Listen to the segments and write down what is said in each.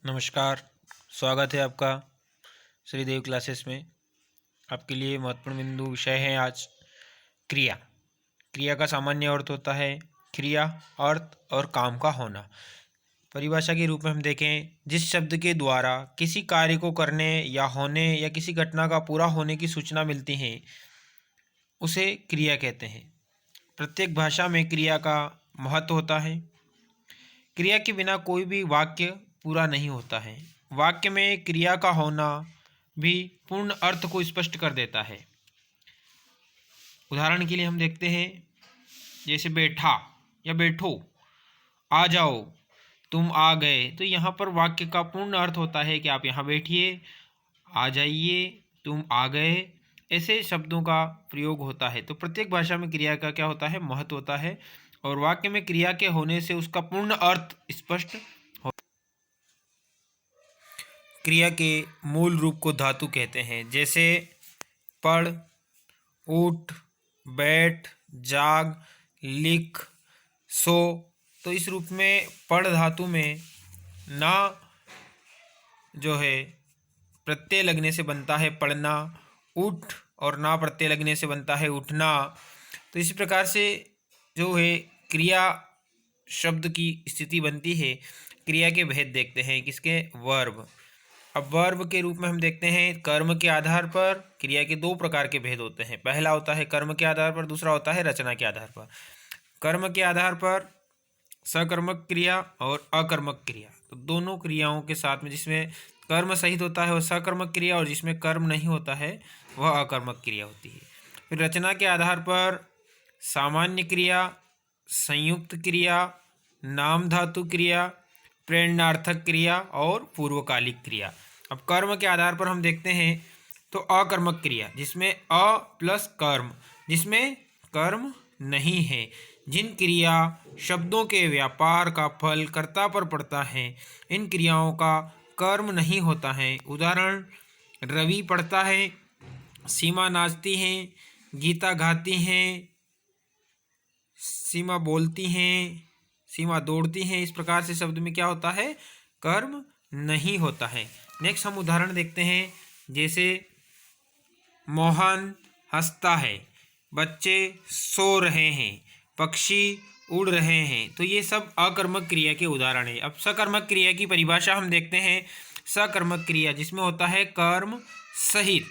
नमस्कार। स्वागत है आपका श्रीदेव क्लासेस में। आपके लिए महत्वपूर्ण बिंदु विषय है आज क्रिया। क्रिया का सामान्य अर्थ होता है क्रिया, अर्थ और काम का होना। परिभाषा के रूप में हम देखें, जिस शब्द के द्वारा किसी कार्य को करने या होने या किसी घटना का पूरा होने की सूचना मिलती है उसे क्रिया कहते हैं। प्रत्येक भाषा में क्रिया का महत्व होता है। क्रिया के बिना कोई भी वाक्य पूरा नहीं होता है। वाक्य में क्रिया का होना भी पूर्ण अर्थ को स्पष्ट कर देता है। उदाहरण के लिए हम देखते हैं, जैसे बैठा या बैठो, आ जाओ, तुम आ गए। तो यहाँ पर वाक्य का पूर्ण अर्थ होता है कि आप यहाँ बैठिए, आ जाइए, तुम आ गए। ऐसे शब्दों का प्रयोग होता है। तो प्रत्येक भाषा में क्रिया का क्या होता है, महत्व होता है, और वाक्य में क्रिया के होने से उसका पूर्ण अर्थ स्पष्ट हो। क्रिया के मूल रूप को धातु कहते हैं, जैसे पढ़, उठ, बैठ, जाग, लिख, सो। तो इस रूप में पढ़ धातु में ना जो है प्रत्यय लगने से बनता है पढ़ना, उठ और ना प्रत्यय लगने से बनता है उठना। तो इसी प्रकार से जो है क्रिया शब्द की स्थिति बनती है। क्रिया के भेद देखते हैं, किसके, वर्ब। अब वर्ब के रूप में हम देखते हैं, कर्म के आधार पर क्रिया के दो प्रकार के भेद होते हैं। पहला होता है कर्म के आधार पर, दूसरा होता है रचना के आधार पर। कर्म के आधार पर सकर्मक क्रिया और अकर्मक क्रिया, तो दोनों क्रियाओं के साथ में जिसमें कर्म सहित होता है वह सकर्मक क्रिया, और जिसमें कर्म नहीं होता है वह अकर्मक क्रिया होती है। फिर रचना के आधार पर सामान्य क्रिया, संयुक्त क्रिया, नाम धातु क्रिया, प्रेरणार्थक क्रिया और पूर्वकालिक क्रिया। अब कर्म के आधार पर हम देखते हैं तो अकर्मक क्रिया, जिसमें अ प्लस कर्म, जिसमें कर्म नहीं है। जिन क्रिया शब्दों के व्यापार का फल कर्ता पर पड़ता है, इन क्रियाओं का कर्म नहीं होता है। उदाहरण, रवि पढ़ता है, सीमा नाचती हैं, गीता गाती हैं, सीमा बोलती हैं, सीमा दौड़ती हैं। इस प्रकार से शब्द में क्या होता है, कर्म नहीं होता है। नेक्स्ट हम उदाहरण देखते हैं, जैसे मोहन हंसता है, बच्चे सो रहे हैं, पक्षी उड़ रहे हैं। तो ये सब अकर्मक क्रिया के उदाहरण है। अब सकर्मक क्रिया की परिभाषा हम देखते हैं। सकर्मक क्रिया जिसमें होता है कर्म सहित,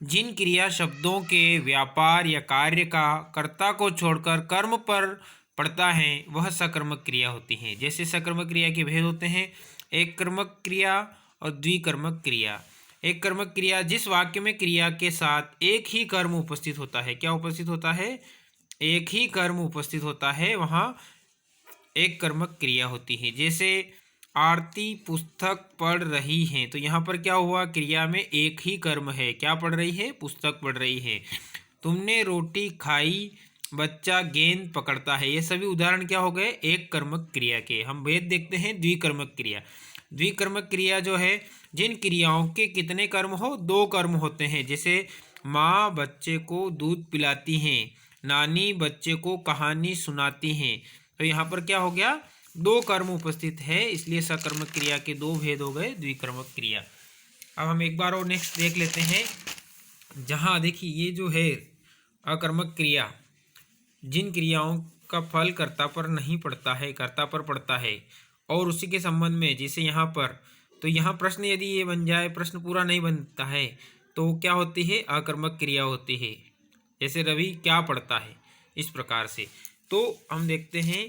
जिन क्रिया शब्दों के व्यापार या कार्य का कर्ता को छोड़कर कर्म पर पड़ता है वह सकर्मक क्रिया होती है। जैसे सकर्मक क्रिया के भेद होते हैं, एक कर्मक क्रिया और द्विकर्मक क्रिया। एक कर्मक क्रिया, जिस वाक्य में क्रिया के साथ एक ही कर्म उपस्थित होता है। क्या उपस्थित होता है, एक ही कर्म उपस्थित होता है, वहाँ एक कर्मक क्रिया होती है। जैसे आरती पुस्तक पढ़ रही हैं, तो यहाँ पर क्या हुआ, क्रिया में एक ही कर्म है। क्या पढ़ रही है, पुस्तक पढ़ रही है। तुमने रोटी खाई, बच्चा गेंद पकड़ता है। ये सभी उदाहरण क्या हो गए, एक कर्मक क्रिया के। हम भेद देखते हैं द्विकर्मक क्रिया। द्विकर्मक क्रिया जो है, जिन क्रियाओं के कितने कर्म हो, दो कर्म होते हैं। जैसे माँ बच्चे को दूध पिलाती हैं, नानी बच्चे को कहानी सुनाती हैं। तो यहाँ पर क्या हो गया, दो कर्म उपस्थित है, इसलिए सकर्मक क्रिया के दो भेद हो गए, द्विकर्मक क्रिया। अब हम एक बार और नेक्स्ट देख लेते हैं। जहाँ देखिए ये जो है अकर्मक क्रिया, जिन क्रियाओं का फल कर्ता पर नहीं पड़ता है, कर्ता पर पड़ता है, और उसी के संबंध में जैसे यहाँ पर, तो यहाँ प्रश्न यदि ये बन जाए, प्रश्न पूरा नहीं बनता है, तो क्या होती है, अकर्मक क्रिया होती है। जैसे रवि क्या पढ़ता है, इस प्रकार से। तो हम देखते हैं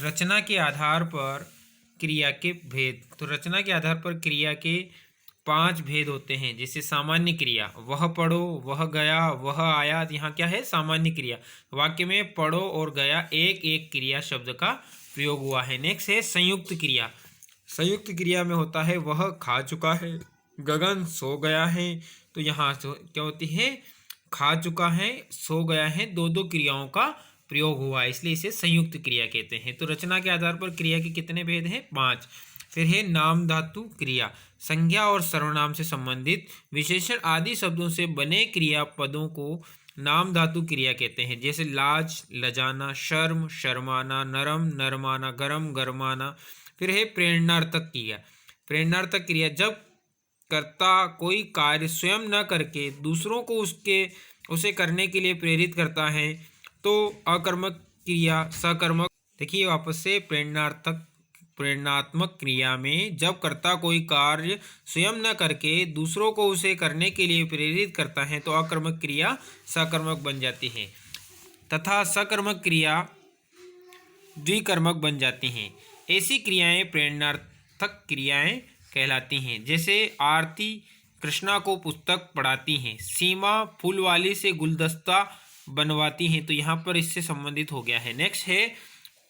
रचना के आधार पर क्रिया के भेद। तो रचना के आधार पर क्रिया के 5 भेद होते हैं। जैसे सामान्य क्रिया, वह पढ़ो, वह गया, वह आया। यहाँ क्या है, सामान्य क्रिया। वाक्य में पढ़ो और गया एक एक क्रिया शब्द का प्रयोग हुआ है। नेक्स्ट है संयुक्त क्रिया। संयुक्त क्रिया में होता है वह खा चुका है, गगन सो गया है। तो यहाँ क्या होती है, खा चुका है, सो गया है, दो दो क्रियाओं का प्रयोग हुआ है, इसलिए इसे संयुक्त क्रिया कहते हैं। तो रचना के आधार पर क्रिया के कितने भेद हैं, 5। फिर है नाम धातु क्रिया। संज्ञा और सर्वनाम से संबंधित विशेषण आदि शब्दों से बने क्रिया पदों को नाम धातु क्रिया कहते हैं। जैसे लाज लजाना, शर्म शर्माना, नरम नरमाना, गरम गरमाना। फिर है प्रेरणार्थक क्रिया। प्रेरणार्थक क्रिया जब कर्ता कोई कार्य स्वयं न करके दूसरों को उसे करने के लिए प्रेरित करता है तो अकर्मक क्रिया सकर्मक। देखिए वापस से, प्रेरणात्मक क्रिया में जब कर्ता कोई कार्य स्वयं न करके दूसरों को उसे करने के लिए प्रेरित करता है तो अकर्मक क्रिया सकर्मक बन जाती है तथा सकर्मक क्रिया द्विकर्मक बन जाती हैं। ऐसी क्रियाएं प्रेरणार्थक क्रियाएं कहलाती हैं। जैसे आरती कृष्णा को पुस्तक पढ़ाती हैं, सीमा फूलवाली से गुलदस्ता बनवाती हैं, तो यहाँ पर इससे संबंधित हो गया है। नेक्स्ट है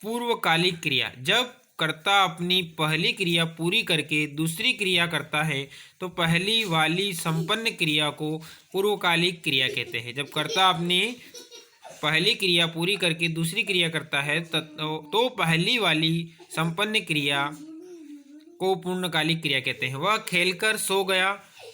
पूर्वकालिक क्रिया। जब कर्ता अपनी पहली क्रिया पूरी करके दूसरी क्रिया करता है तो पहली वाली संपन्न क्रिया को पूर्वकालिक क्रिया कहते हैं। जब कर्ता अपनी पहली क्रिया पूरी करके दूसरी क्रिया करता है तो पहली वाली संपन्न क्रिया को पूर्णकालिक क्रिया कहते हैं। वह खेलकर सो गया,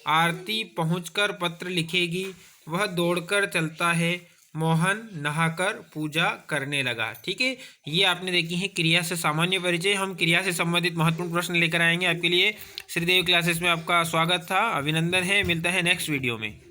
आरती पहुंचकर पत्र लिखेगी, वह दौड़कर चलता है, मोहन नहाकर पूजा करने लगा। ठीक है, ये आपने देखी है क्रिया से सामान्य परिचय। हम क्रिया से संबंधित महत्वपूर्ण प्रश्न लेकर आएंगे आपके लिए। श्रीदेव क्लासेस में आपका स्वागत था, अभिनंदन है। मिलता है नेक्स्ट वीडियो में।